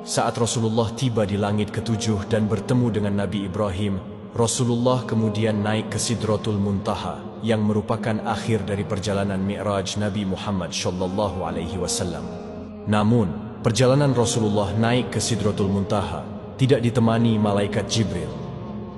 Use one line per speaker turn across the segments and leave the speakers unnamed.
Saat Rasulullah tiba di langit ketujuh dan bertemu dengan Nabi Ibrahim, Rasulullah kemudian naik ke Sidratul Muntaha, yang merupakan akhir dari perjalanan Mi'raj Nabi Muhammad SAW. Namun, perjalanan Rasulullah naik ke Sidratul Muntaha tidak ditemani malaikat Jibril.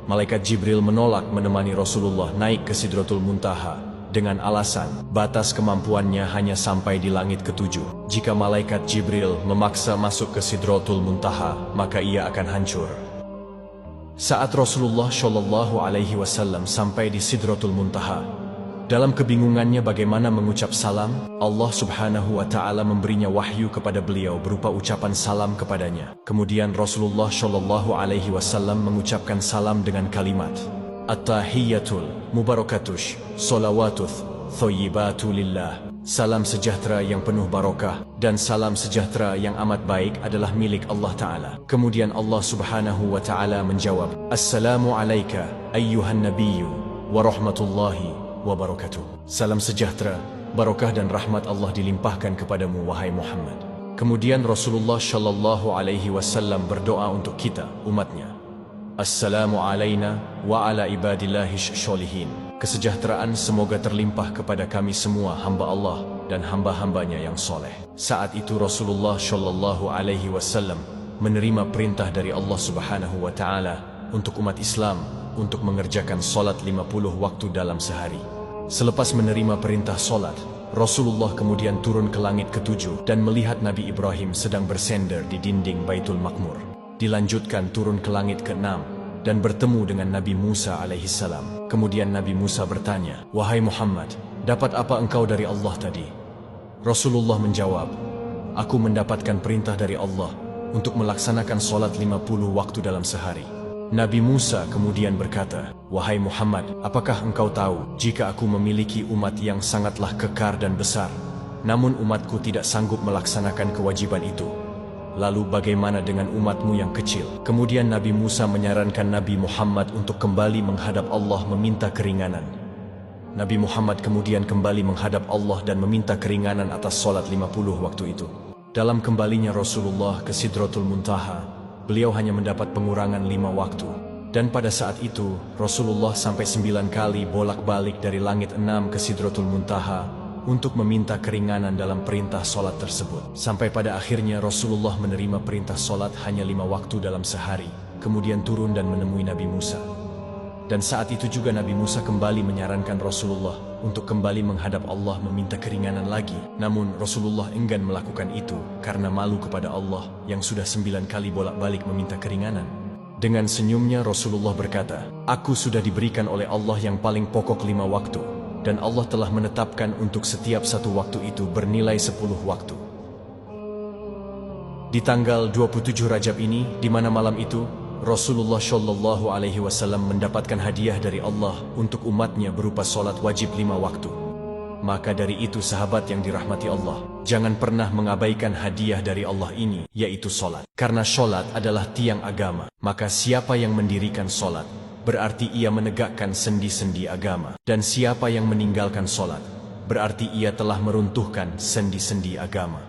Malaikat Jibril menolak menemani Rasulullah naik ke Sidratul Muntaha dengan alasan batas kemampuannya hanya sampai di langit ketujuh. Jika malaikat Jibril memaksa masuk ke Sidratul Muntaha, maka ia akan hancur. Saat Rasulullah SAW sampai di Sidratul Muntaha, dalam kebingungannya bagaimana mengucap salam, Allah Subhanahu wa Ta'ala memberinya wahyu kepada beliau berupa ucapan salam kepadanya. Kemudian Rasulullah SAW mengucapkan salam dengan kalimat At-tahiyyatul mubarakatush solawatuth thoyyibatu lillah. Salam sejahtera yang penuh barokah dan salam sejahtera yang amat baik adalah milik Allah Ta'ala. Kemudian Allah Subhanahu wa Ta'ala menjawab, Assalamu alayka ayyuhan nabiyyu wa rahmatullahi wa barakatuh. Salam sejahtera, barokah dan rahmat Allah dilimpahkan kepadamu wahai Muhammad. Kemudian Rasulullah SAW berdoa untuk kita, umatnya. Assalamu alayna wa ala ibadillahish sholihin. Kesejahteraan semoga terlimpah kepada kami semua hamba Allah dan hamba-hambanya yang soleh. Saat itu Rasulullah SAW menerima perintah dari Allah Subhanahu wa Ta'ala untuk umat Islam untuk mengerjakan solat 50 waktu dalam sehari. Selepas menerima perintah solat, Rasulullah kemudian turun ke langit ketujuh dan melihat Nabi Ibrahim sedang bersender di dinding Baitul Maqmur. Dilanjutkan turun ke langit ke-6 dan bertemu dengan Nabi Musa alaihissalam. Kemudian Nabi Musa bertanya, Wahai Muhammad, dapat apa engkau dari Allah tadi? Rasulullah menjawab, Aku mendapatkan perintah dari Allah untuk melaksanakan solat 50 waktu dalam sehari. Nabi Musa kemudian berkata, Wahai Muhammad, apakah engkau tahu jika aku memiliki umat yang sangatlah kekar dan besar, namun umatku tidak sanggup melaksanakan kewajiban itu? Lalu bagaimana dengan umatmu yang kecil? Kemudian Nabi Musa menyarankan Nabi Muhammad untuk kembali menghadap Allah meminta keringanan. Nabi Muhammad kemudian kembali menghadap Allah dan meminta keringanan atas solat 50 waktu itu. Dalam kembalinya Rasulullah ke Sidratul Muntaha, beliau hanya mendapat pengurangan 5 waktu. Dan pada saat itu, Rasulullah sampai 9 kali bolak-balik dari langit 6 ke Sidratul Muntaha untuk meminta keringanan dalam perintah solat tersebut. Sampai pada akhirnya Rasulullah menerima perintah solat hanya 5 waktu dalam sehari, kemudian turun dan menemui Nabi Musa. Dan saat itu juga Nabi Musa kembali menyarankan Rasulullah untuk kembali menghadap Allah meminta keringanan lagi. Namun Rasulullah enggan melakukan itu karena malu kepada Allah yang sudah 9 kali bolak-balik meminta keringanan. Dengan senyumnya Rasulullah berkata, Aku sudah diberikan oleh Allah yang paling pokok 5 waktu. Dan Allah telah menetapkan untuk setiap satu waktu itu bernilai 10 waktu. Di tanggal 27 Rajab ini, di mana malam itu, Rasulullah SAW mendapatkan hadiah dari Allah untuk umatnya berupa solat wajib 5 waktu. Maka dari itu sahabat yang dirahmati Allah, jangan pernah mengabaikan hadiah dari Allah ini, yaitu solat. Karena solat adalah tiang agama, maka siapa yang mendirikan solat, berarti ia menegakkan sendi-sendi agama. Dan siapa yang meninggalkan solat, berarti ia telah meruntuhkan sendi-sendi agama.